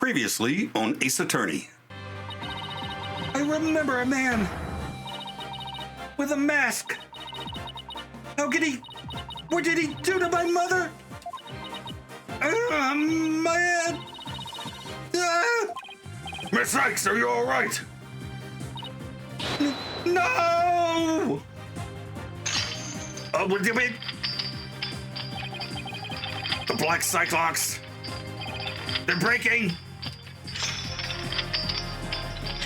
Previously on Ace Attorney. I remember a man with a mask. What did he do to my mother? My head. Miss Sykes, are you all right? No! What do you mean? The Black Cyclops. They're breaking.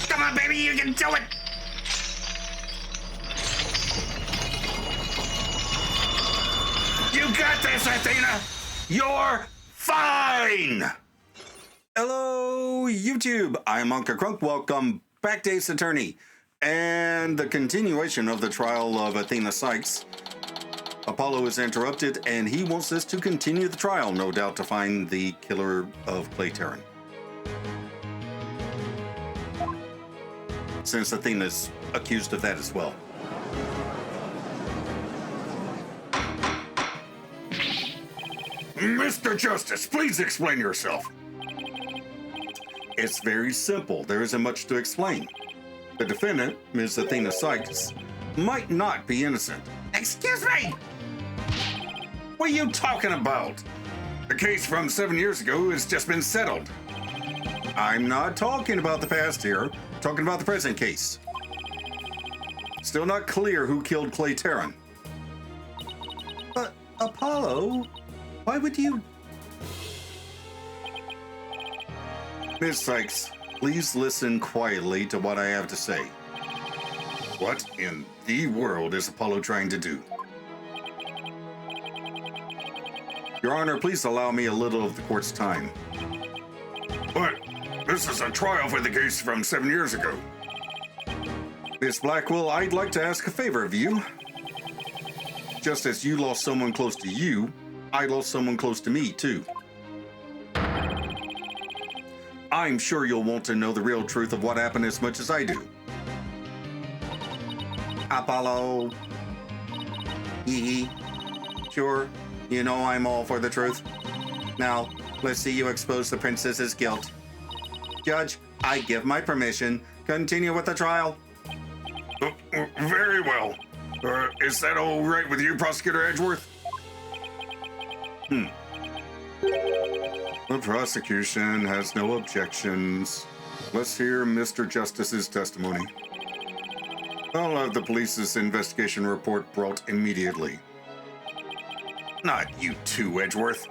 Come on, baby, you can do it. You got this, Athena. You're fine. Hello, YouTube. I'm Unca Crunk. Welcome back to Ace Attorney. And the continuation of the trial of Athena Sykes. Apollo is interrupted, and he wants us to continue the trial, no doubt to find the killer of Clay Terran. Since Athena's accused of that as well. Mr. Justice, please explain yourself. It's very simple. There isn't much to explain. The defendant, Ms. Athena Sykes, might not be innocent. Excuse me! What are you talking about? The case from 7 years ago has just been settled. I'm not talking about the past here. I'm talking about the present case. Still not clear who killed Clay Terran. But, Apollo, why would you... Ms. Sykes, please listen quietly to what I have to say. What in the world is Apollo trying to do? Your Honor, please allow me a little of the court's time. But this is a trial for the case from 7 years ago. Miss Blackwell, I'd like to ask a favor of you. Just as you lost someone close to you, I lost someone close to me, too. I'm sure you'll want to know the real truth of what happened as much as I do. Apollo. Sure, you know I'm all for the truth. Now, let's see you expose the princess's guilt. Judge, I give my permission. Continue with the trial. Very well. Is that all right with you, Prosecutor Edgeworth? The prosecution has no objections. Let's hear Mr. Justice's testimony. I'll have the police's investigation report brought immediately. Not you too, Edgeworth.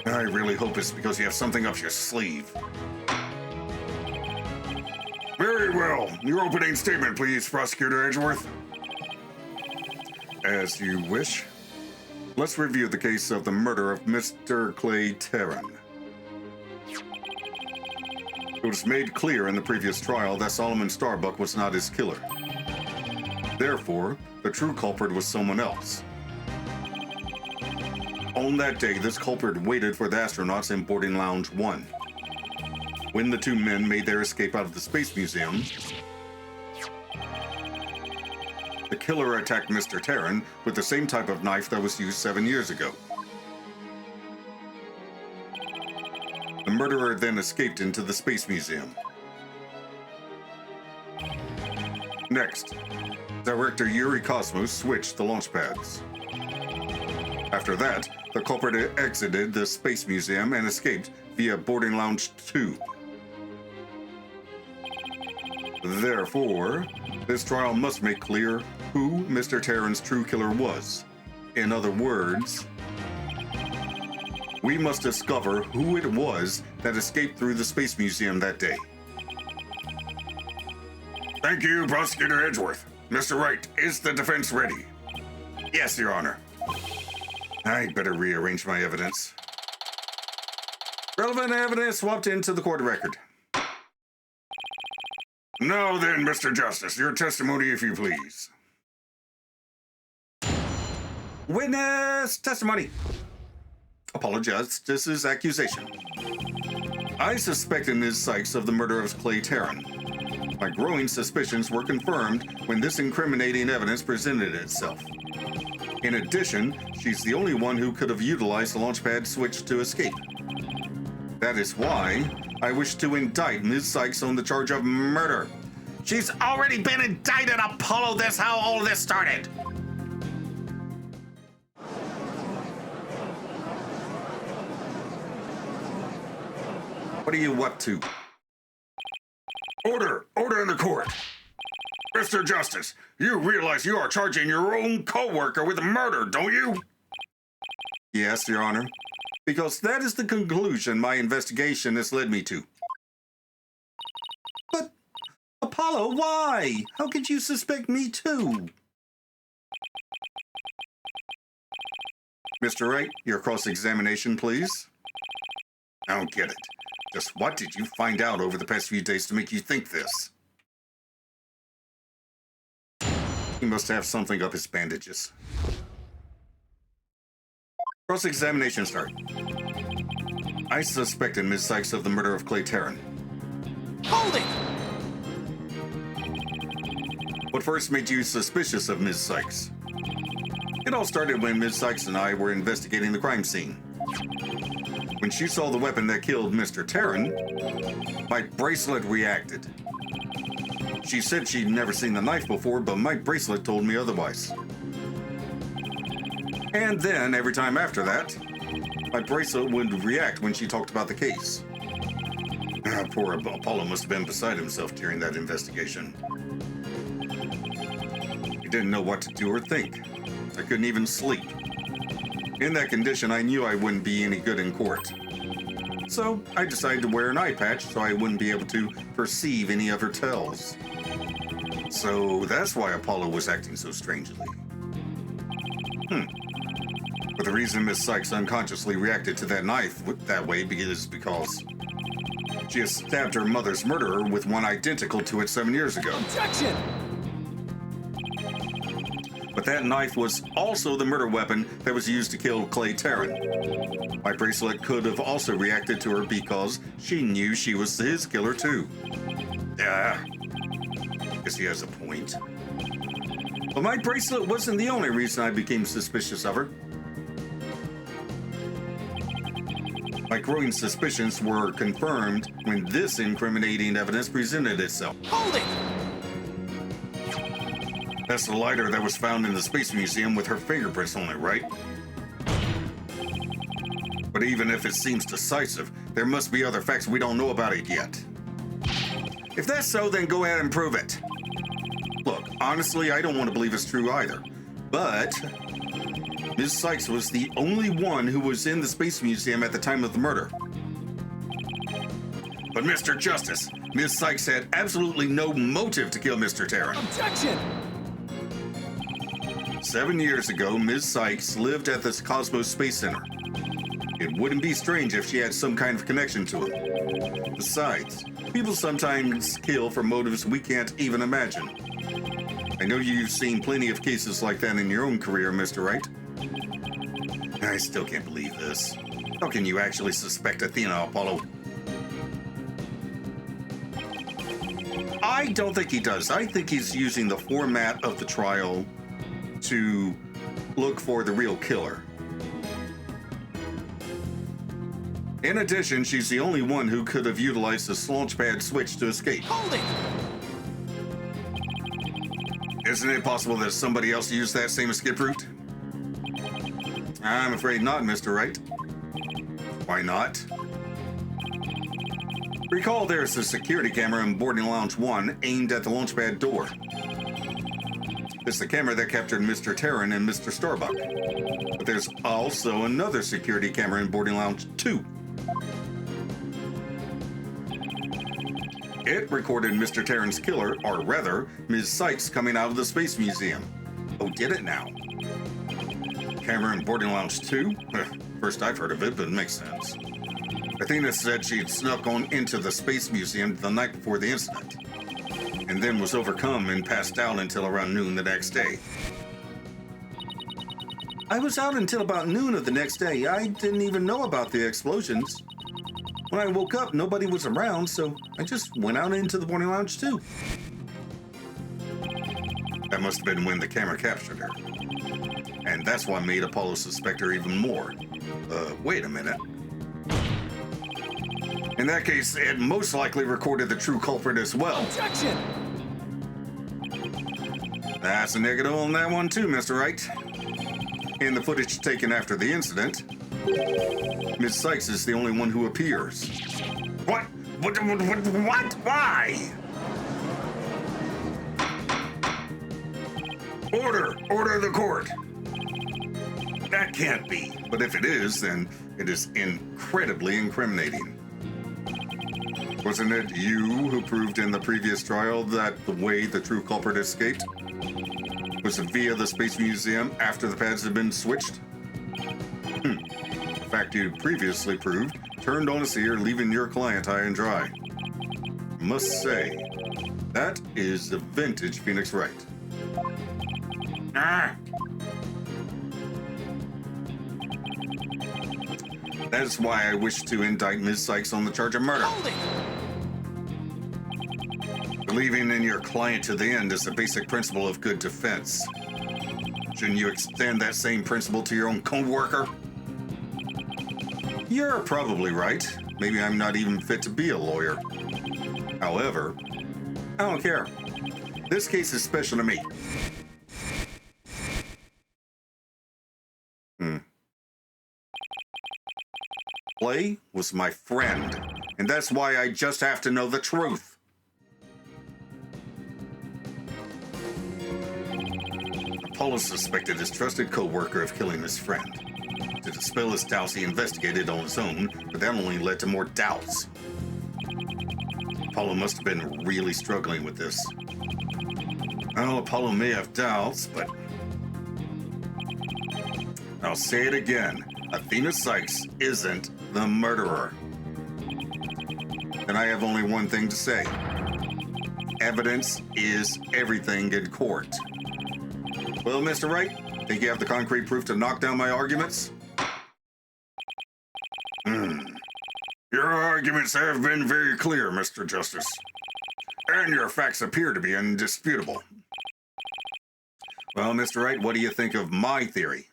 I really hope it's because you have something up your sleeve. Very well. Your opening statement, please, Prosecutor Edgeworth. As you wish. Let's review the case of the murder of Mr. Clay Terran. It was made clear in the previous trial that Solomon Starbuck was not his killer. Therefore, the true culprit was someone else. On that day, this culprit waited for the astronauts in boarding lounge 1. When the two men made their escape out of the Space Museum, the killer attacked Mr. Terran with the same type of knife that was used 7 years ago. The murderer then escaped into the Space Museum. Next, Director Yuri Cosmos switched the launch pads. After that, the culprit exited the Space Museum and escaped via boarding lounge 2. Therefore, this trial must make clear who Mr. Terran's true killer was. In other words, we must discover who it was that escaped through the Space Museum that day. Thank you, Prosecutor Edgeworth. Mr. Wright, is the defense ready? Yes, Your Honor. I'd better rearrange my evidence. Relevant evidence swapped into the court record. Now then, Mr. Justice, your testimony, if you please. Witness testimony. Apollo Justice's accusation. I suspected Ms. Sykes of the murder of Clay Terran. My growing suspicions were confirmed when this incriminating evidence presented itself. In addition, she's the only one who could have utilized the launchpad switch to escape. That is why I wish to indict Ms. Sykes on the charge of murder. She's already been indicted, Apollo. That's how all of this started. What are you up to? Order in the court. Mr. Justice, you realize you are charging your own co-worker with murder, don't you? Yes, Your Honor, because that is the conclusion my investigation has led me to. But, Apollo, why? How could you suspect me too? Mr. Wright, your cross-examination, please. I don't get it. Just what did you find out over the past few days to make you think this? He must have something up his bandages. Cross-examination start. I suspected Ms. Sykes of the murder of Clay Terran. Hold it! What first made you suspicious of Ms. Sykes? It all started when Ms. Sykes and I were investigating the crime scene. When she saw the weapon that killed Mr. Terran, my bracelet reacted. She said she'd never seen the knife before, but my bracelet told me otherwise. And then, every time after that, my bracelet would react when she talked about the case. Poor Apollo must have been beside himself during that investigation. He didn't know what to do or think. I couldn't even sleep. In that condition, I knew I wouldn't be any good in court. So I decided to wear an eye patch so I wouldn't be able to perceive any of her tells. So that's why Apollo was acting so strangely. But the reason Miss Sykes unconsciously reacted to that knife that way is because she has stabbed her mother's murderer with one identical to it 7 years ago. Objection! But that knife was also the murder weapon that was used to kill Clay Terran. My bracelet could have also reacted to her because she knew she was his killer too. Yeah, guess he has a point. But my bracelet wasn't the only reason I became suspicious of her. My growing suspicions were confirmed when this incriminating evidence presented itself. Hold it! That's the lighter that was found in the Space Museum with her fingerprints on it, right? But even if it seems decisive, there must be other facts we don't know about it yet. If that's so, then go ahead and prove it. Look, honestly, I don't want to believe it's true either. But Ms. Sykes was the only one who was in the Space Museum at the time of the murder. But Mr. Justice, Ms. Sykes had absolutely no motive to kill Mr. Terran. Objection! 7 years ago, Ms. Sykes lived at the Cosmos Space Center. It wouldn't be strange if she had some kind of connection to him. Besides, people sometimes kill for motives we can't even imagine. I know you've seen plenty of cases like that in your own career, Mr. Wright. I still can't believe this. How can you actually suspect Athena, Apollo? I don't think he does. I think he's using the format of the trial to look for the real killer. In addition, she's the only one who could have utilized the launch pad switch to escape. Hold it! Isn't it possible that somebody else used that same escape route? I'm afraid not, Mr. Wright. Why not? Recall there's a security camera in boarding lounge 1 aimed at the launchpad door. It's the camera that captured Mr. Terran and Mr. Starbuck. But there's also another security camera in boarding lounge 2. It recorded Mr. Terran's killer, or rather, Ms. Sykes coming out of the Space Museum. Oh, get it now. Camera in boarding lounge 2? First I've heard of it, but it makes sense. Athena said she'd snuck on into the Space Museum the night before the incident, and then was overcome and passed out until around noon the next day. I was out until about noon of the next day. I didn't even know about the explosions. When I woke up, nobody was around, so I just went out into the boarding lounge too. That must have been when the camera captured her. And that's what made Apollo suspect her even more. Wait a minute. In that case, it most likely recorded the true culprit as well. Objection! That's a negative on that one too, Mr. Wright. In the footage taken after the incident, Ms. Sykes is the only one who appears. What? What? Why? Order of the court. That can't be. But if it is, then it is incredibly incriminating. Wasn't it you who proved in the previous trial that the way the true culprit escaped was via the Space Museum after the pads had been switched? The fact you previously proved turned on us here, leaving your client high and dry. Must say, that is the vintage Phoenix Wright. That is why I wish to indict Ms. Sykes on the charge of murder. Hold it! Believing in your client to the end is the basic principle of good defense. Shouldn't you extend that same principle to your own co-worker? You're probably right. Maybe I'm not even fit to be a lawyer. However, I don't care. This case is special to me. Clay was my friend, and that's why I just have to know the truth. Apollo suspected his trusted co-worker of killing his friend. To dispel his doubts, he investigated on his own, but that only led to more doubts. Apollo must have been really struggling with this. Well, Apollo may have doubts, but I'll say it again. Athena Sykes isn't the murderer. And I have only one thing to say. Evidence is everything in court. Well, Mr. Wright, think you have the concrete proof to knock down my arguments? Your arguments have been very clear, Mr. Justice. And your facts appear to be indisputable. Well, Mr. Wright, what do you think of my theory?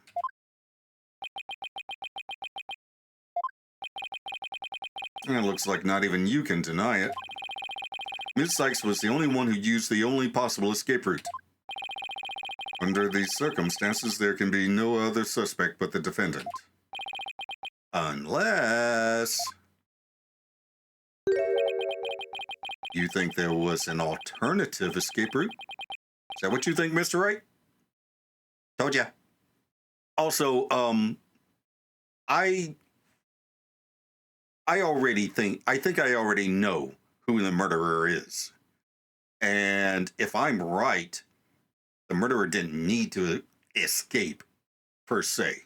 It looks like not even you can deny it. Ms. Sykes was the only one who used the only possible escape route. Under these circumstances, there can be no other suspect but the defendant. Unless you think there was an alternative escape route? Is that what you think, Mr. Wright? Told ya. Also, I think I already know who the murderer is. And if I'm right, the murderer didn't need to escape, per se.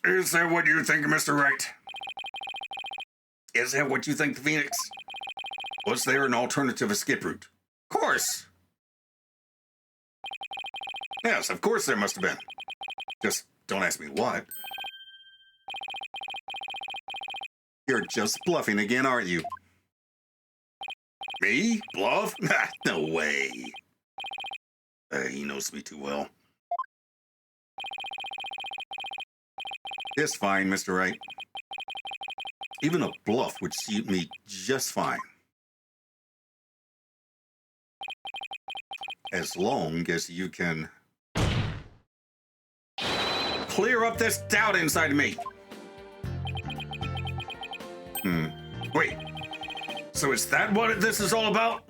Is that what you think, Mr. Wright? Is that what you think, Phoenix? Was there an alternative escape route? Of course. Yes, of course there must have been. Just don't ask me what. You're just bluffing again, aren't you? Me? Bluff? No way. He knows me too well. It's fine, Mr. Wright. Even a bluff would suit me just fine. As long as you can clear up this doubt inside of me. Wait. So is that what this is all about?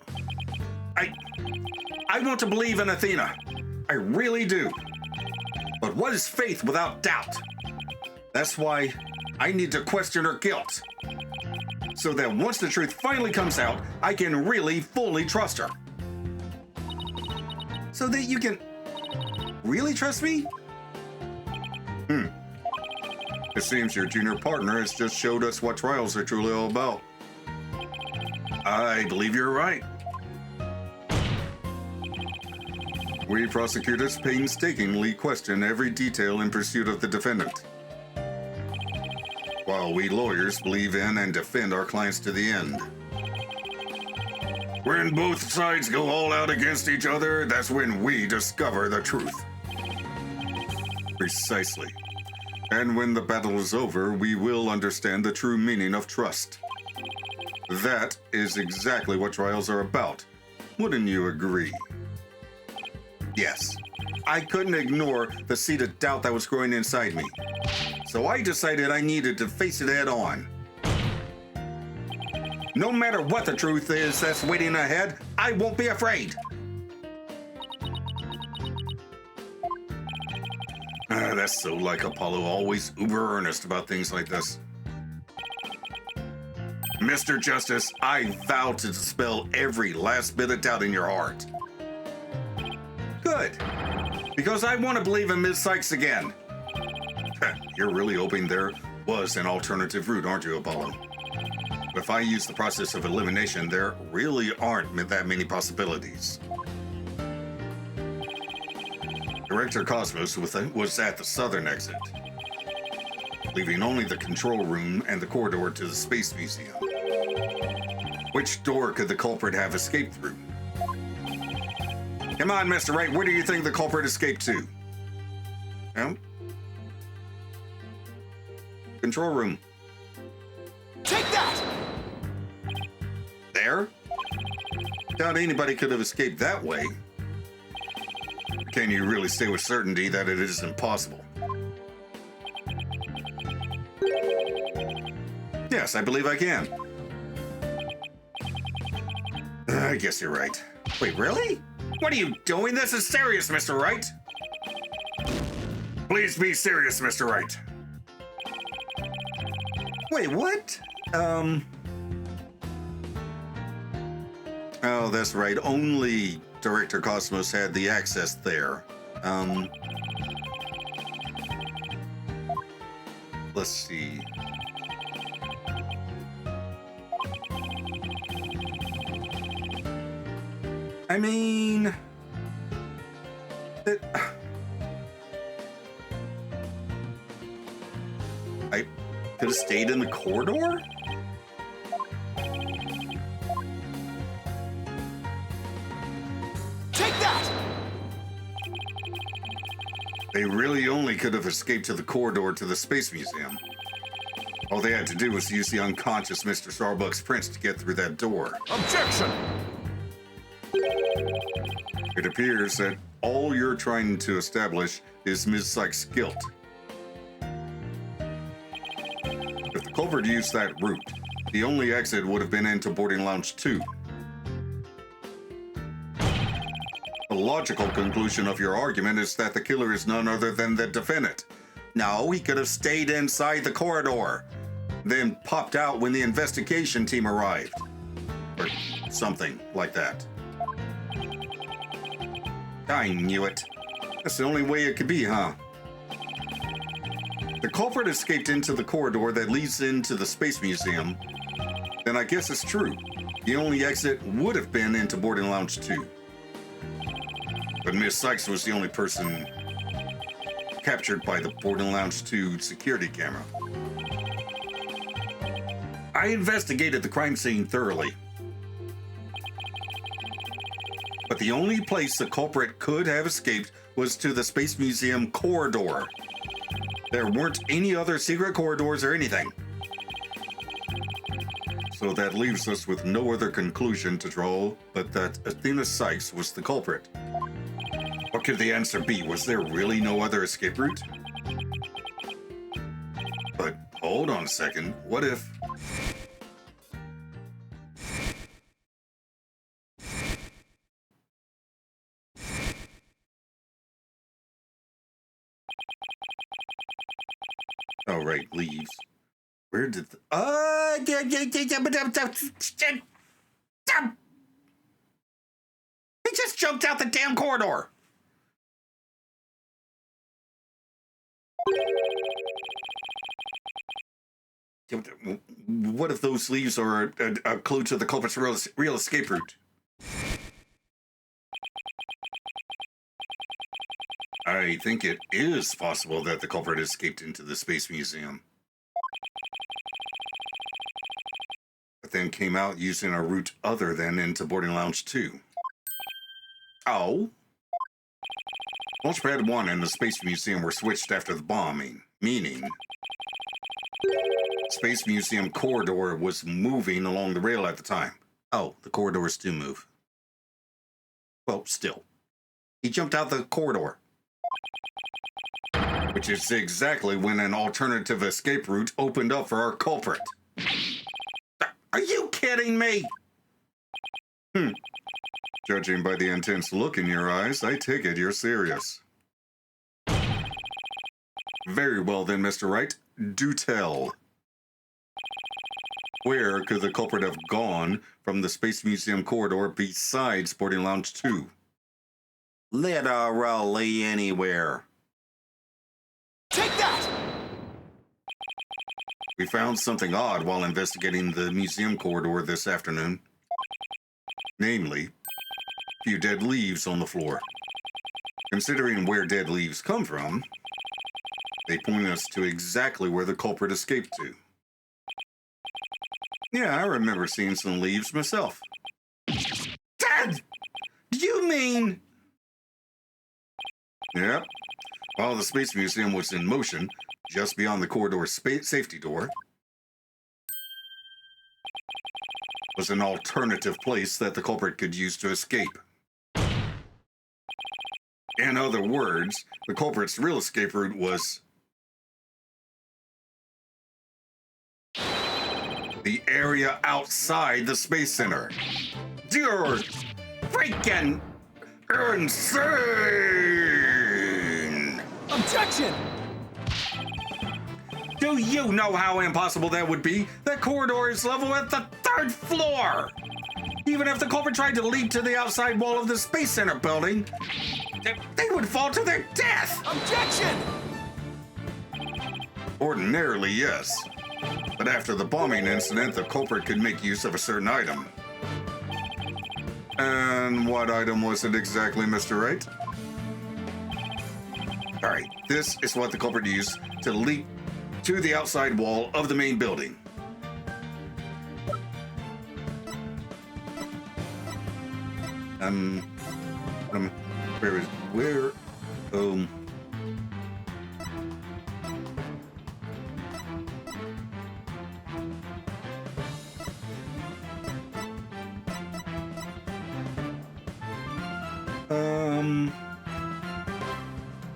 I want to believe in Athena. I really do. But what is faith without doubt? That's why I need to question her guilt. So that once the truth finally comes out, I can really fully trust her. So that you can really trust me? It seems your junior partner has just showed us what trials are truly all about. I believe you're right. We prosecutors painstakingly question every detail in pursuit of the defendant, while we lawyers believe in and defend our clients to the end. When both sides go all out against each other, that's when we discover the truth. Precisely. And when the battle is over, we will understand the true meaning of trust. That is exactly what trials are about. Wouldn't you agree? Yes. I couldn't ignore the seed of doubt that was growing inside me. So I decided I needed to face it head on. No matter what the truth is that's waiting ahead, I won't be afraid. That's so like Apollo, always uber earnest about things like this. Mr. Justice, I vow to dispel every last bit of doubt in your heart. Good. Because I want to believe in Ms. Sykes again. You're really hoping there was an alternative route, aren't you, Apollo? But if I use the process of elimination, there really aren't that many possibilities. Director Cosmos was at the southern exit, leaving only the control room and the corridor to the Space Museum. Which door could the culprit have escaped through? Come on, Mr. Wright, where do you think the culprit escaped to? Control room. Take that! There? Doubt anybody could have escaped that way. Can you really say with certainty that it is impossible? Yes, I believe I can. I guess you're right. Wait, really? What are you doing? This is serious, Mr. Wright. Please be serious, Mr. Wright. Wait, what? Oh, that's right. Only Director Cosmos had the access there. Let's see. I mean, I could have stayed in the corridor? Take that! They really only could have escaped to the corridor to the Space Museum. All they had to do was use the unconscious Mr. Starbucks Prince to get through that door. Objection! It appears that all you're trying to establish is Ms. Sykes' guilt. If the culprit used that route, the only exit would have been into boarding lounge 2. The logical conclusion of your argument is that the killer is none other than the defendant. No, he could have stayed inside the corridor, then popped out when the investigation team arrived. Or something like that. I knew it. That's the only way it could be, huh? The culprit escaped into the corridor that leads into the Space Museum. Then I guess it's true. The only exit would have been into boarding lounge 2. But Miss Sykes was the only person captured by the boarding lounge 2 security camera. I investigated the crime scene thoroughly. But the only place the culprit could have escaped was to the Space Museum corridor. There weren't any other secret corridors or anything. So that leaves us with no other conclusion to draw but that Athena Sykes was the culprit. What could the answer be? Was there really no other escape route? But hold on a second. What if... Oh, right, leaves. Where did the... He just jumped out the damn corridor! What if those leaves are a clue to the culprit's real escape route? I think it is possible that the culprit escaped into the Space Museum, but then came out using a route other than into boarding lounge 2. Oh? Launchpad 1 and the Space Museum were switched after the bombing, meaning Space Museum corridor was moving along the rail at the time. Oh, the corridors do move. Well, still. He jumped out the corridor. Which is exactly when an alternative escape route opened up for our culprit. Are you kidding me? Judging by the intense look in your eyes, I take it you're serious. Very well then, Mr. Wright. Do tell. Where could the culprit have gone from the Space Museum corridor besides Sporting Lounge 2? Literally anywhere. Take that! We found something odd while investigating the museum corridor this afternoon. Namely, a few dead leaves on the floor. Considering where dead leaves come from, they point us to exactly where the culprit escaped to. Yeah, I remember seeing some leaves myself. Dad! Do you mean... Yep. While the Space Museum was in motion, just beyond the corridor's safety door, was an alternative place that the culprit could use to escape. In other words, the culprit's real escape route was the area outside the Space Center. You're freaking insane! Objection! Do you know how impossible that would be? That corridor is level at the 3rd floor! Even if the culprit tried to leap to the outside wall of the Space Center building, they would fall to their death! Objection! Ordinarily, yes. But after the bombing incident, the culprit could make use of a certain item. And what item was it exactly, Mr. Wright? Alright, this is what the culprit used to leap to the outside wall of the main building. Where,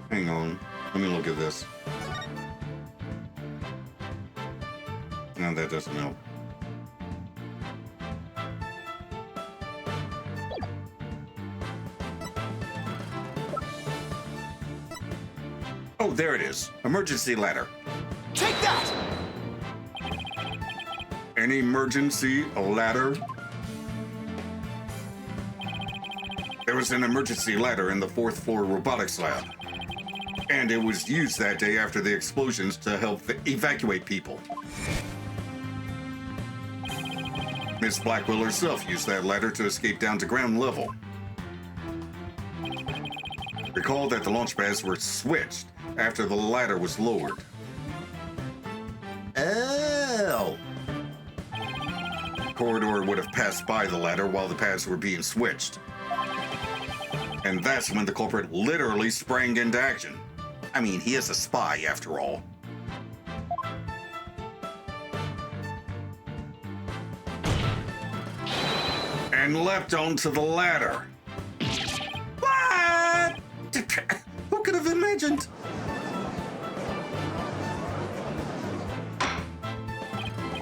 hang on, let me look at this. No, that doesn't help. Oh, there it is. Emergency ladder. Take that! An emergency ladder? There was an emergency ladder in the 4th floor robotics lab. And it was used that day after the explosions to help evacuate people. Miss Blackwell herself used that ladder to escape down to ground level. Recall that the launch pads were switched after the ladder was lowered. Oh! The corridor would have passed by the ladder while the pads were being switched. And that's when the culprit literally sprang into action. I mean, he is a spy after all. And leapt onto the ladder. What? Who could have imagined?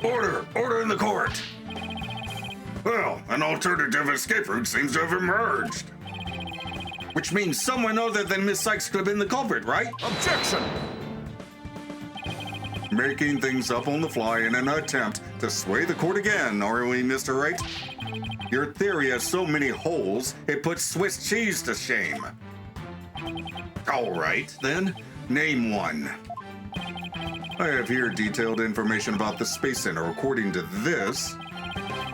Order in the court. Well, an alternative escape route seems to have emerged. Which means someone other than Miss Sykes could have been the culprit, right? Objection! Making things up on the fly in an attempt to sway the court again, are we, Mr. Wright? Your theory has so many holes, it puts Swiss cheese to shame. All right, then, name one. I have here detailed information about the Space Center. According to this,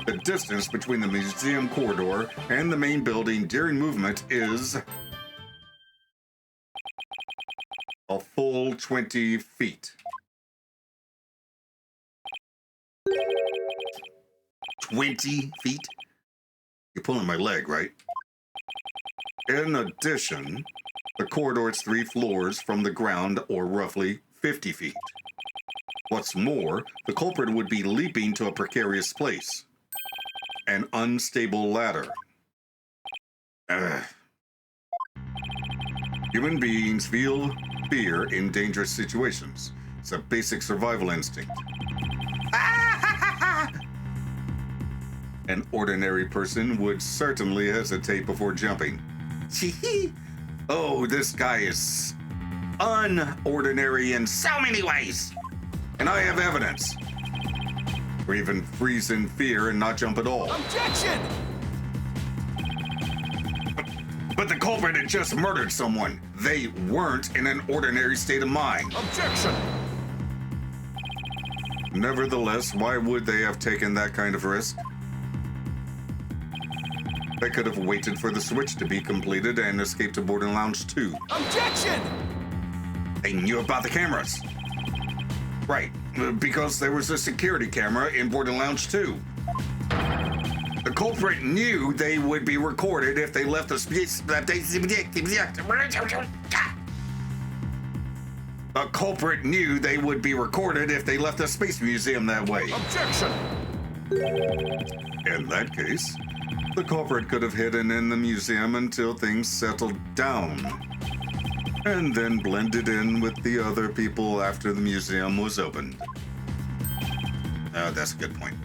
the distance between the museum corridor and the main building during movement is a full 20 feet. 20 feet? You're pulling my leg, right? In addition, the corridor is 3 floors from the ground, or roughly 50 feet. What's more, the culprit would be leaping to a precarious place. An unstable ladder. Ugh. Human beings feel fear in dangerous situations. It's a basic survival instinct. An ordinary person would certainly hesitate before jumping. Oh, this guy is unordinary in so many ways. And I have evidence. Or even freeze in fear and not jump at all. Objection! But the culprit had just murdered someone. They weren't in an ordinary state of mind. Objection! Nevertheless, why would they have taken that kind of risk? They could have waited for the switch to be completed and escaped to Boarding Lounge 2. Objection! They knew about the cameras. Right, because there was a security camera in Boarding Lounge 2. The culprit knew they would be recorded if they left the space. The culprit knew they would be recorded if they left the Space Museum that way. Objection! In that case, the culprit could have hidden in the museum until things settled down, and then blended in with the other people after the museum was opened. That's a good point.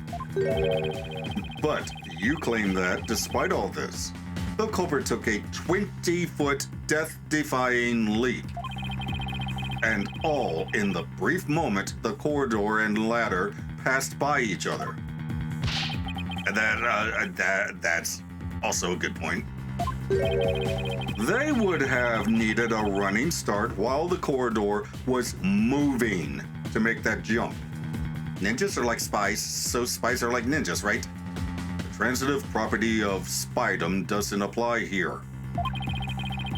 But you claim that, despite all this, the culprit took a 20-foot death-defying leap. And all in the brief moment the corridor and ladder passed by each other. That's also a good point. They would have needed a running start while the corridor was moving to make that jump. Ninjas are like spies, so spies are like ninjas, right? The transitive property of spydom doesn't apply here.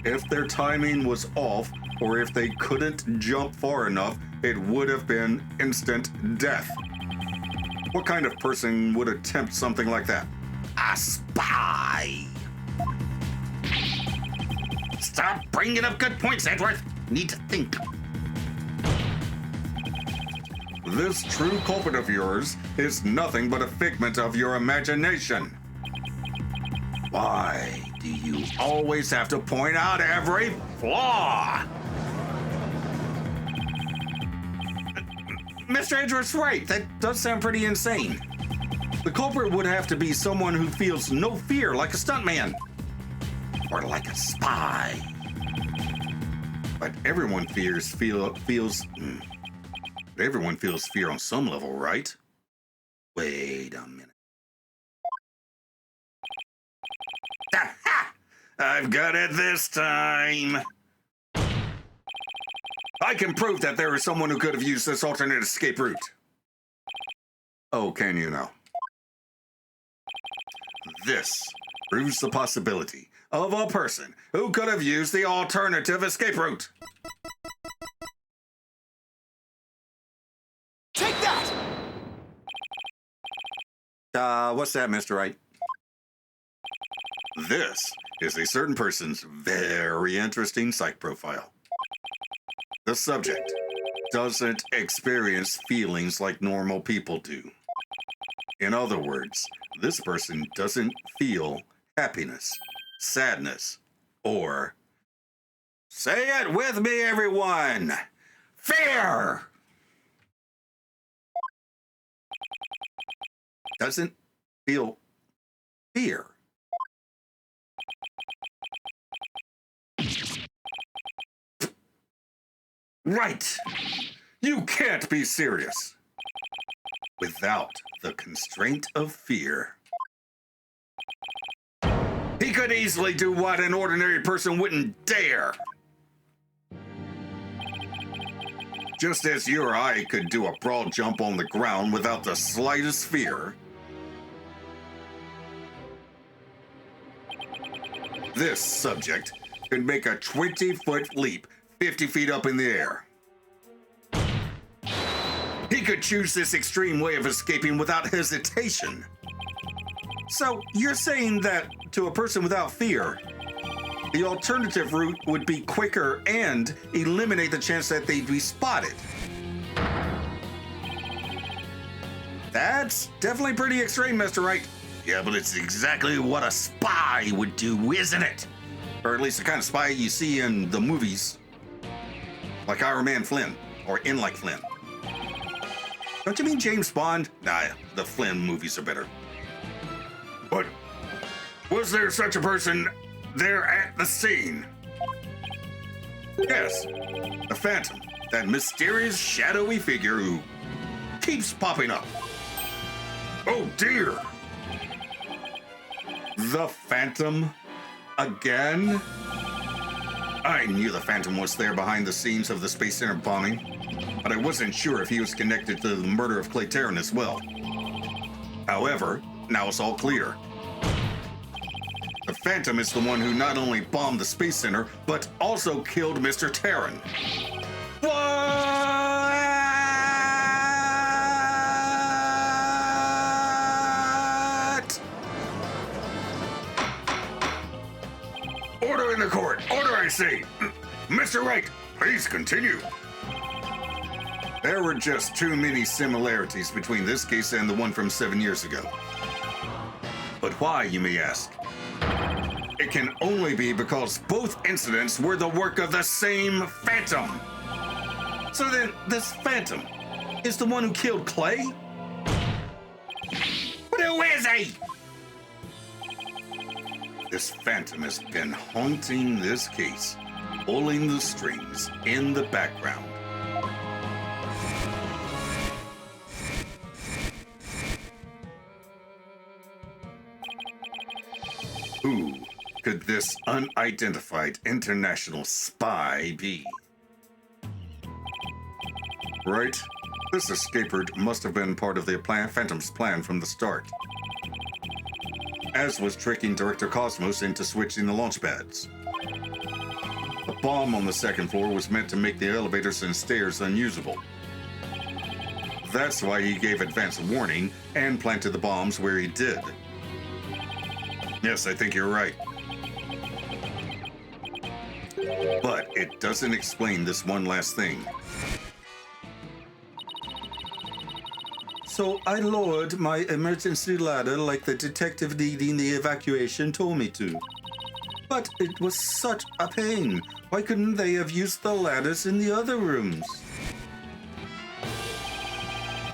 If their timing was off, or if they couldn't jump far enough, it would have been instant death. What kind of person would attempt something like that? A spy! Stop bringing up good points, Edward. Need to think. This true culprit of yours is nothing but a figment of your imagination. Why do you always have to point out every flaw? Mr. Edwards, right. That does sound pretty insane. The culprit would have to be someone who feels no fear, like a stuntman. Or like a spy. But everyone feels fear on some level, right? Wait a minute. Aha! I've got it this time. I can prove that there is someone who could have used this alternate escape route. Oh, can you now? This proves the possibility of a person who could have used the alternative escape route. Take that! What's that, Mr. Wright? This is a certain person's very interesting psych profile. The subject doesn't experience feelings like normal people do. In other words, this person doesn't feel happiness, sadness, or, say it with me, everyone, fear! Doesn't feel fear. Right! You can't be serious without the constraint of fear. He could easily do what an ordinary person wouldn't dare. Just as you or I could do a broad jump on the ground without the slightest fear, this subject could make a 20-foot leap 50 feet up in the air. He could choose this extreme way of escaping without hesitation. So you're saying that to a person without fear, The alternative route would be quicker and eliminate the chance that they'd be spotted. That's definitely pretty extreme, Mr. Wright. Yeah, but it's exactly what a spy would do, isn't it? Or at least the kind of spy you see in the movies. Like Iron Man Flynn, or In Like Flynn. Don't you mean James Bond? Nah, the Flynn movies are better. But was there such a person there at the scene? Yes, the Phantom. That mysterious, shadowy figure who keeps popping up. Oh dear! The Phantom? Again? I knew the Phantom was there behind the scenes of the Space Center bombing, but I wasn't sure if he was connected to the murder of Clay Terran as well. However, now it's all clear. The Phantom is the one who not only bombed the Space Center, but also killed Mr. Terran. What? Order in the court! Order, I say! Mr. Wright, please continue. There were just too many similarities between this case and the one from 7 years ago. But why, you may ask? It can only be because both incidents were the work of the same Phantom. So then, this Phantom is the one who killed Clay? But who is he? This Phantom has been haunting this case, pulling the strings in the background. Who could this unidentified international spy be? Right? This escape route must have been part of the Phantom's plan from the start, as was tricking Director Cosmos into switching the launch pads. The bomb on the second floor was meant to make the elevators and stairs unusable. That's why he gave advance warning and planted the bombs where he did. Yes, I think you're right. But it doesn't explain this one last thing. So I lowered my emergency ladder like the detective leading the evacuation told me to. But it was such a pain. Why couldn't they have used the ladders in the other rooms?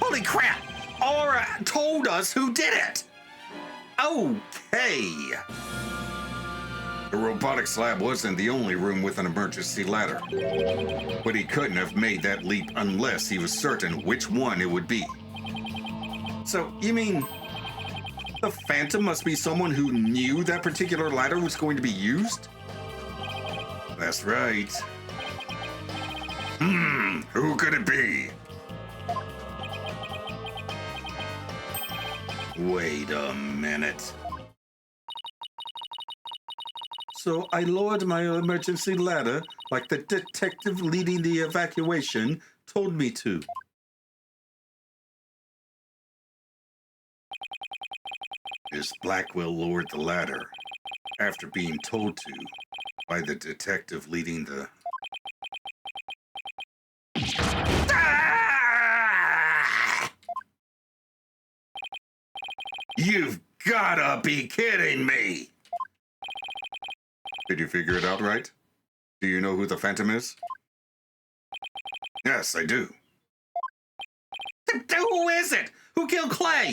Holy crap! Aura told us who did it! Okay. The robotics lab wasn't the only room with an emergency ladder. But he couldn't have made that leap unless he was certain which one it would be. So, you mean the Phantom must be someone who knew that particular ladder was going to be used? That's right. Who could it be? Wait a minute. So I lowered my emergency ladder like the detective leading the evacuation told me to. Miss Blackwell lowered the ladder after being told to by the detective leading the... Ah! You've gotta be kidding me! Did you figure it out right? Do you know who the Phantom is? Yes, I do. Who is it? Who killed Clay?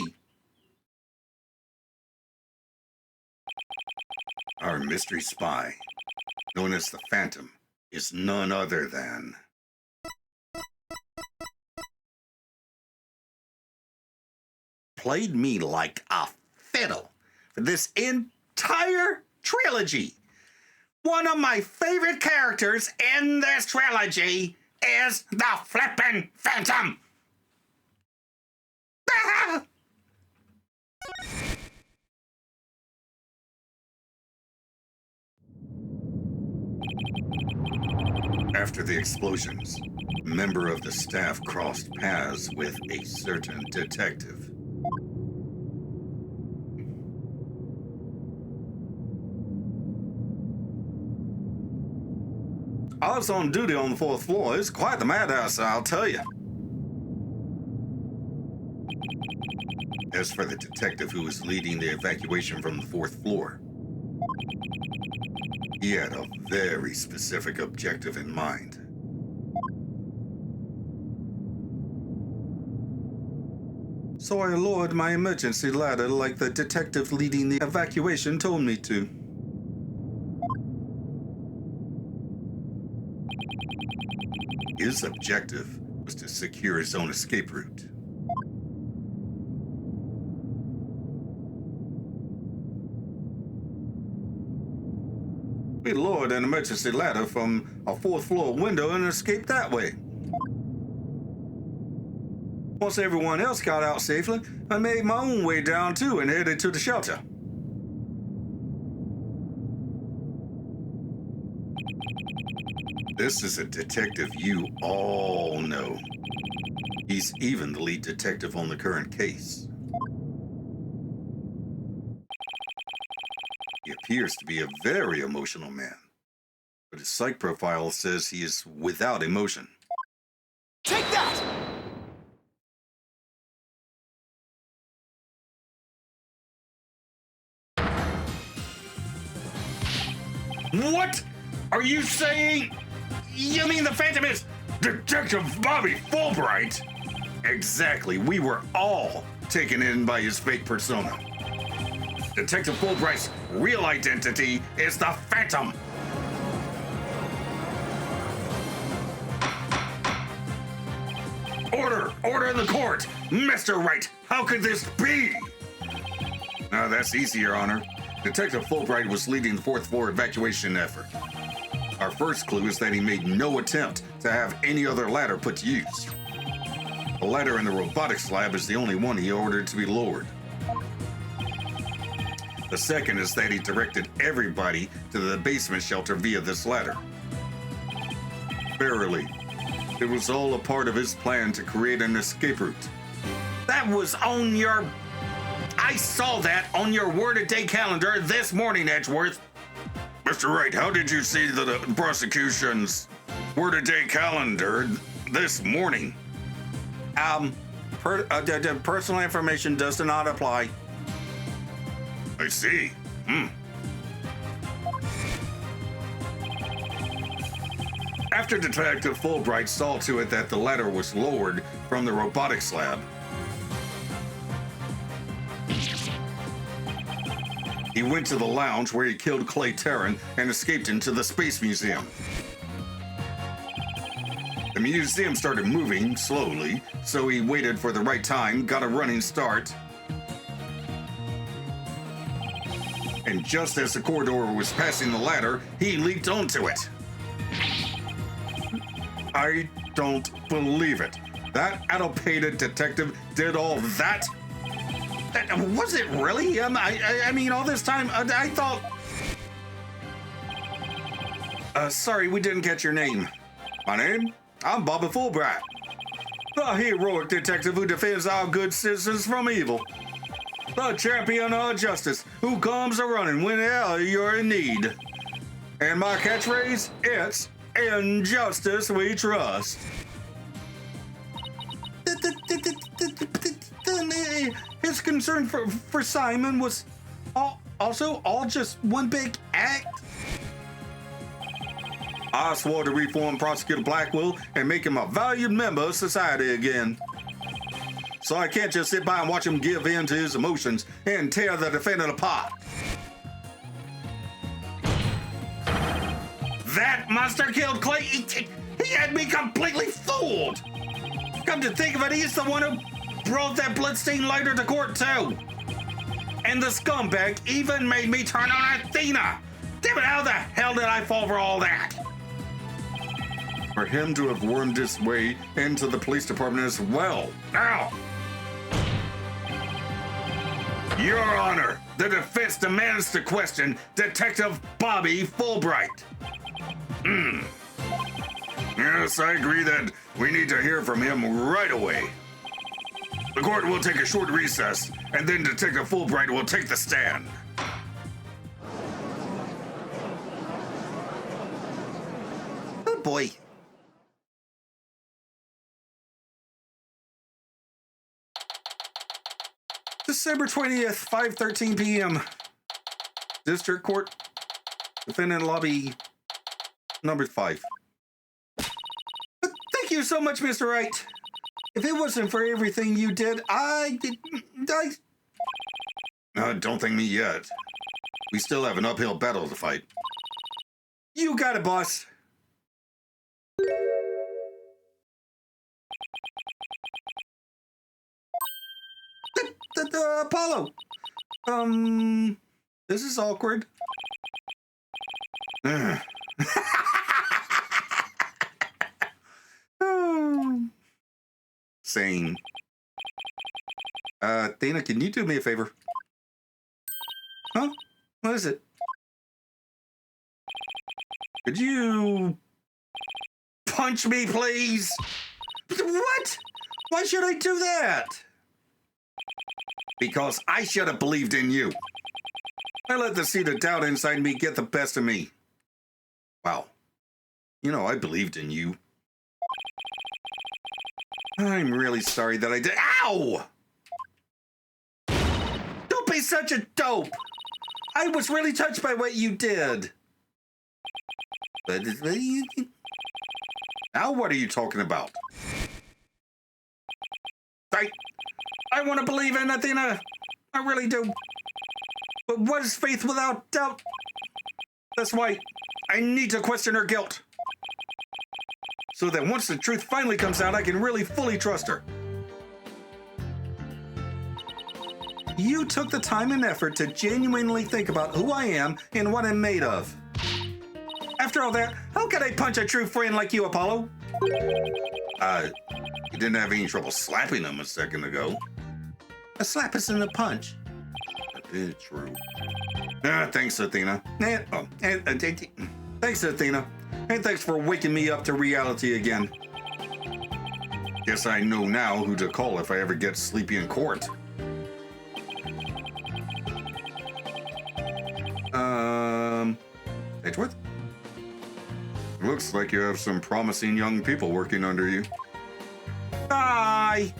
Our mystery spy, known as the Phantom, is none other than... Played me like a fiddle for this entire trilogy. One of my favorite characters in this trilogy is the flippin' Phantom. Ah! After the explosions, a member of the staff crossed paths with a certain detective. I was on duty on the 4th floor. It's quite the madhouse, I'll tell you. As for the detective who was leading the evacuation from the 4th floor, he had a very specific objective in mind. So I lowered my emergency ladder like the detective leading the evacuation told me to. His objective was to secure his own escape route. We lowered an emergency ladder from a 4th floor window and escaped that way. Once everyone else got out safely, I made my own way down too and headed to the shelter. This is a detective you all know. He's even the lead detective on the current case. He appears to be a very emotional man, but his psych profile says he is without emotion. Take that! What are you saying? You mean the Phantom is Detective Bobby Fulbright? Exactly. We were all taken in by his fake persona. Detective Fulbright's real identity is the Phantom. Order in the court! Mr. Wright, how could this be? Now that's easy, Your Honor. Detective Fulbright was leading the 4th floor evacuation effort. Our first clue is that he made no attempt to have any other ladder put to use. The ladder in the robotics lab is the only one he ordered to be lowered. The second is that he directed everybody to the basement shelter via this ladder. Verily, it was all a part of his plan to create an escape route. That was on your... I saw that on your word-a-day calendar this morning, Edgeworth. Mr. Wright, how did you see the prosecution's word-a-day calendar this morning? Personal information does not apply. I see. After Detective Fulbright saw to it that the ladder was lowered from the robotics lab, he went to the lounge where he killed Clay Terran and escaped into the Space Museum. The museum started moving slowly, so he waited for the right time, got a running start, and just as the corridor was passing the ladder, he leaped onto it. I don't believe it. That addle-pated detective did all that? Was it really? I mean, all this time, I thought... sorry, we didn't catch your name. My name? I'm Bobby Fulbright, the heroic detective who defends our good citizens from evil. The champion of justice who comes a-running whenever you're in need. And my catchphrase, it's in justice we trust. His concern for Simon was also all just one big act. I swore to reform Prosecutor Blackwell and make him a valued member of society again. So I can't just sit by and watch him give in to his emotions and tear the defendant apart. That monster killed Clay. He had me completely fooled. Come to think of it, he's the one who brought that bloodstained lighter to court too. And the scumbag even made me turn on Athena. Damn it, how the hell did I fall for all that? For him to have wormed his way into the police department as well. Now, Your Honor, the defense demands to question Detective Bobby Fulbright. Yes, I agree that we need to hear from him right away. The court will take a short recess, and then Detective Fulbright will take the stand. boy. December 20th, 5:13 p.m. District Court, defendant lobby number 5. Thank you so much, Mr. Wright. If it wasn't for everything you did, Don't thank me yet. We still have an uphill battle to fight. You got it, boss. Apollo. This is awkward. Sane. Athena, can you do me a favor? Huh? What is it? Could you punch me, please? What? Why should I do that? Because I should have believed in you. I let the seed of doubt inside me get the best of me. Wow. You know, I believed in you. I'm really sorry that I did. Ow! Don't be such a dope. I was really touched by what you did. But now what are you talking about? I want to believe in Athena. I really do. But what is faith without doubt? That's why I need to question her guilt. So that once the truth finally comes out, I can really fully trust her. You took the time and effort to genuinely think about who I am and what I'm made of. After all that, how could I punch a true friend like you, Apollo? You didn't have any trouble slapping him a second ago. A slap isn't a punch. True. Thanks, Athena. Thanks, Athena. And thanks for waking me up to reality again. Guess I know now who to call if I ever get sleepy in court. Edgeworth? Looks like you have some promising young people working under you. Hi!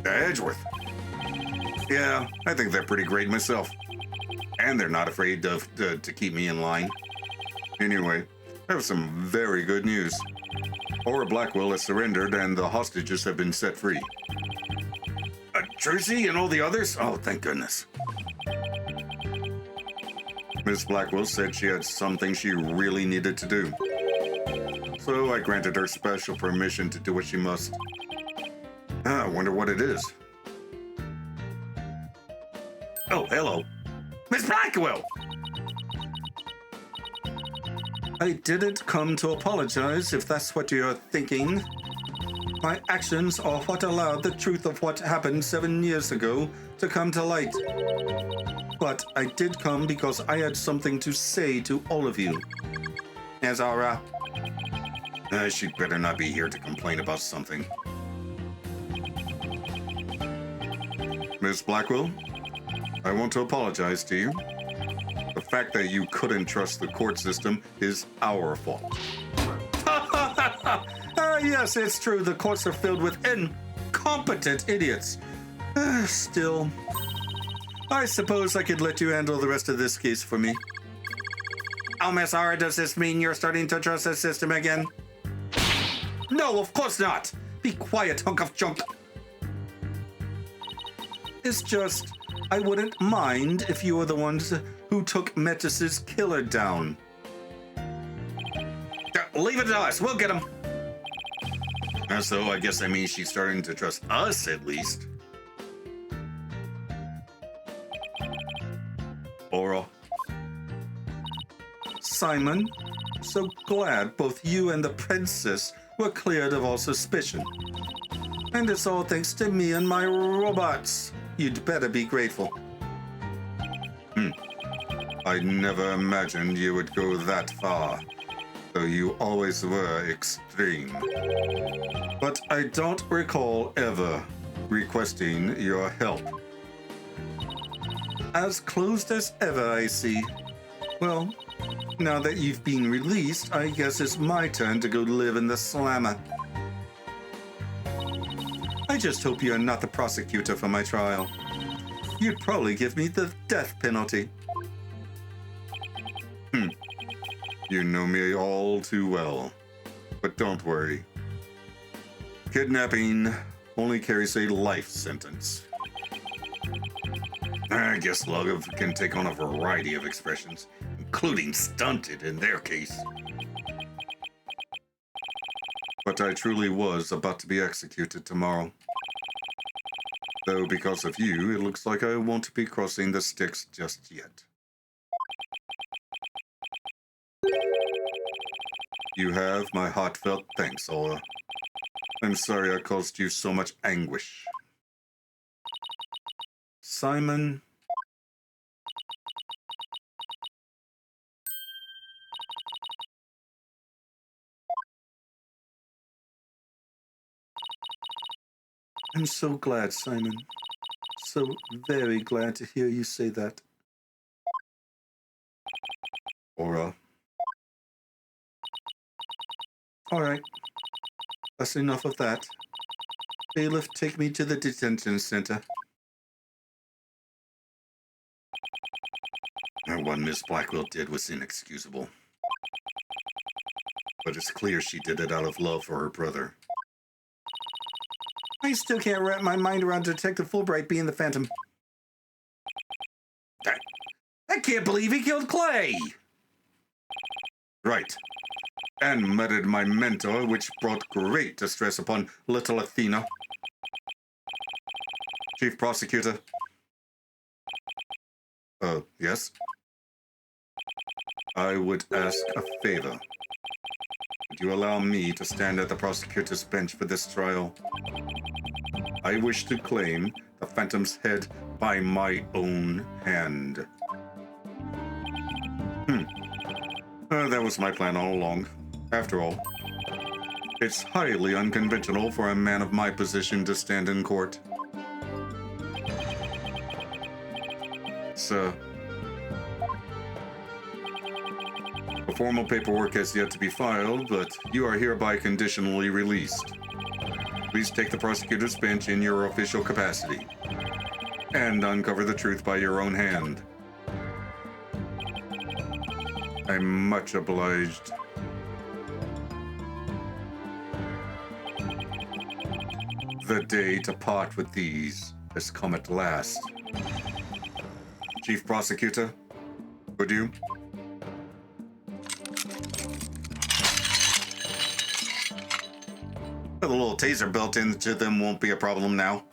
Edgeworth. Yeah, I think they're pretty great myself. And they're not afraid to keep me in line. Anyway, I have some very good news. Aura Blackwell has surrendered and the hostages have been set free. Tracy and all the others? Oh, thank goodness. Miss Blackwell said she had something she really needed to do. So I granted her special permission to do what she must. I wonder what it is. Oh, hello. Miss Blackwell! I didn't come to apologize, if that's what you're thinking. My actions are what allowed the truth of what happened 7 years ago to come to light. But I did come because I had something to say to all of you. Azara. She'd better not be here to complain about something. Miss Blackwell, I want to apologize to you. The fact that you couldn't trust the court system is our fault. Yes, it's true. The courts are filled with incompetent idiots. Still, I suppose I could let you handle the rest of this case for me. Oh, Miss Ara, does this mean you're starting to trust the system again? No, of course not. Be quiet, hunk of junk. It's just, I wouldn't mind if you were the ones who took Metis's killer down. Leave it to us. We'll get him. So I guess that means she's starting to trust us, at least. Aura. Simon, so glad both you and the princess were cleared of all suspicion. And it's all thanks to me and my robots. You'd better be grateful. I never imagined you would go that far, though you always were extreme. But I don't recall ever requesting your help. As closed as ever, I see. Well, Now that you've been released, I guess it's my turn to go live in the slammer. I just hope you're not the prosecutor for my trial. You'd probably give me the death penalty. You know me all too well. But don't worry. Kidnapping only carries a life sentence. I guess love can take on a variety of expressions, including stunted in their case. But I truly was about to be executed tomorrow. Though because of you, it looks like I won't be crossing the Styx just yet. You have my heartfelt thanks, Aura. I'm sorry I caused you so much anguish. Simon. I'm so glad, Simon. So very glad to hear you say that. Aura. All right. That's enough of that. Bailiff, take me to the detention center. What Miss Blackwell did was inexcusable. But it's clear she did it out of love for her brother. I still can't wrap my mind around Detective Fulbright being the Phantom. I can't believe he killed Clay! Right. And murdered my mentor, which brought great distress upon little Athena. Chief Prosecutor. Yes? I would ask a favor. Would you allow me to stand at the prosecutor's bench for this trial? I wish to claim the Phantom's head by my own hand. That was my plan all along. After all, it's highly unconventional for a man of my position to stand in court. Sir, the formal paperwork has yet to be filed, but you are hereby conditionally released. Please take the prosecutor's bench in your official capacity and uncover the truth by your own hand. I'm much obliged. The day to part with these has come at last. Chief Prosecutor, would you? The little taser built into them won't be a problem now.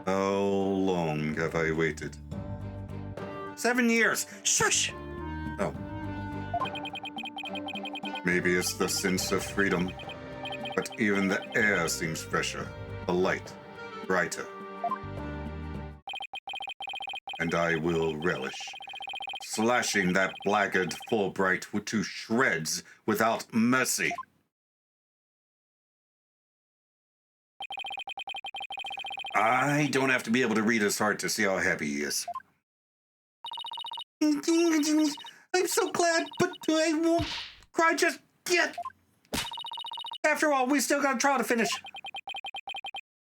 How long have I waited? 7 years. Shush! Oh. Maybe it's the sense of freedom, but even the air seems fresher, the light brighter. And I will relish slashing that blackguard Fulbright to shreds without mercy. I don't have to be able to read his heart to see how happy he is. I'm so glad, but I won't cry just yet. After all, we still got a trial to finish.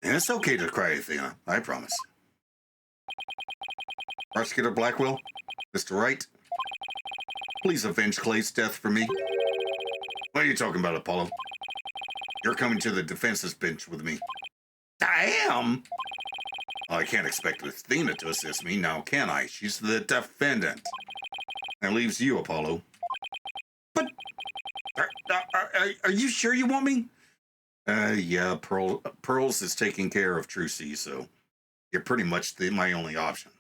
It's okay to cry, Athena. I promise. Prosecutor Blackwell, Mr. Wright, please avenge Clay's death for me. What are you talking about, Apollo? You're coming to the defense's bench with me. I am? I can't expect Athena to assist me now, can I? She's the defendant. That leaves you, Apollo. But are you sure you want me? Yeah, Pearls is taking care of Trucy, so you're pretty much my only option.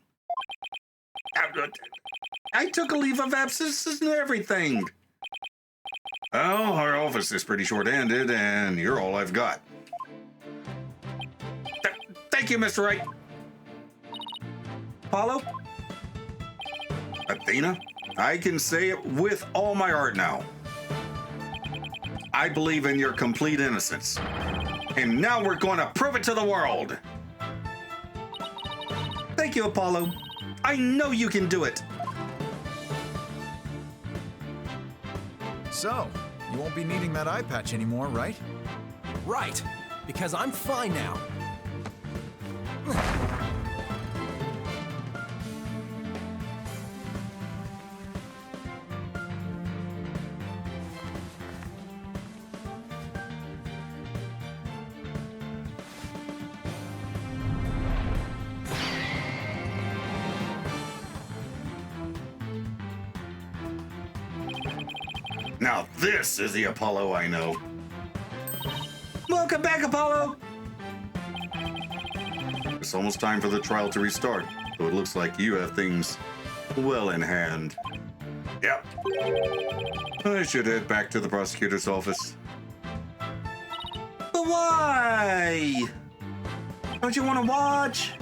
I took a leave of absence and everything. Well, our office is pretty short-handed, and you're all I've got. Thank you, Mr. Wright. Apollo? Athena? I can say it with all my heart now. I believe in your complete innocence. And now we're going to prove it to the world. Thank Thank you, Apollo. I know you can do it. So, you won't be needing that eye patch anymore, right? Right, because I'm fine now. Now this is the Apollo I know. Welcome back, Apollo. It's almost time for the trial to restart, so it looks like you have things well in hand. Yep. I should head back to the prosecutor's office. But why? Don't you want to watch?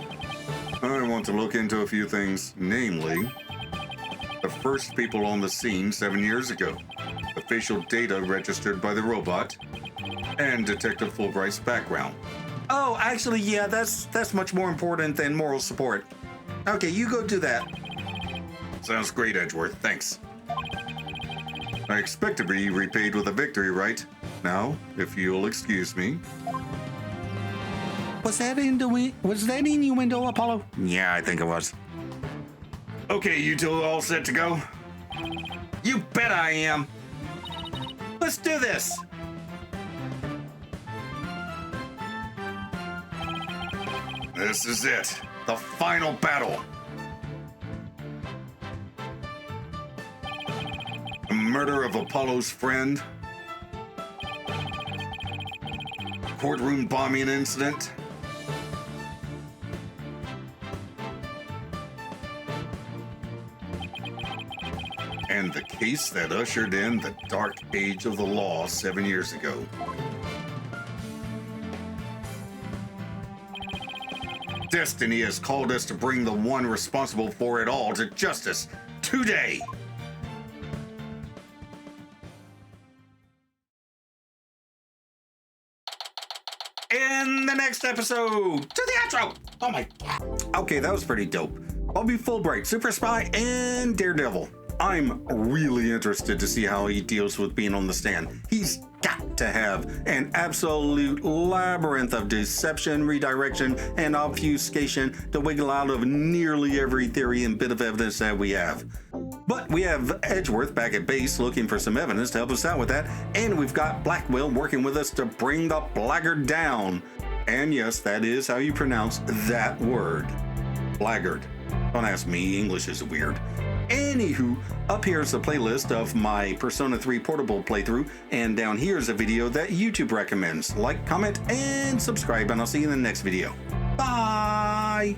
I want to look into a few things, namely, the first people on the scene 7 years ago, the facial data registered by the robot, and Detective Fulbright's background. Oh, actually, yeah, that's much more important than moral support. Okay, you go do that. Sounds great, Edgeworth. Thanks. I expect to be repaid with a victory, right? Now, if you'll excuse me. Was that innuendo, Apollo? Yeah, I think it was. Okay, you two all set to go? You bet I am. Let's do this. This is it. The final battle. The murder of Apollo's friend. Courtroom bombing incident. And the case that ushered in the dark age of the law 7 years ago. Destiny has called us to bring the one responsible for it all to justice today. In the next episode, to the outro. Oh my God. Okay, that was pretty dope. Bobby Fulbright, Super Spy, and Daredevil. I'm really interested to see how he deals with being on the stand. He's got to have an absolute labyrinth of deception, redirection, and obfuscation to wiggle out of nearly every theory and bit of evidence that we have. But we have Edgeworth back at base looking for some evidence to help us out with that, and we've got Blackwell working with us to bring the blackguard down. And yes, that is how you pronounce that word. Blackguard. Don't ask me, English is weird. Anywho, up here is the playlist of my Persona 3 portable playthrough, and down here is a video that YouTube recommends. Like, comment, and subscribe, and I'll see you in the next video. Bye!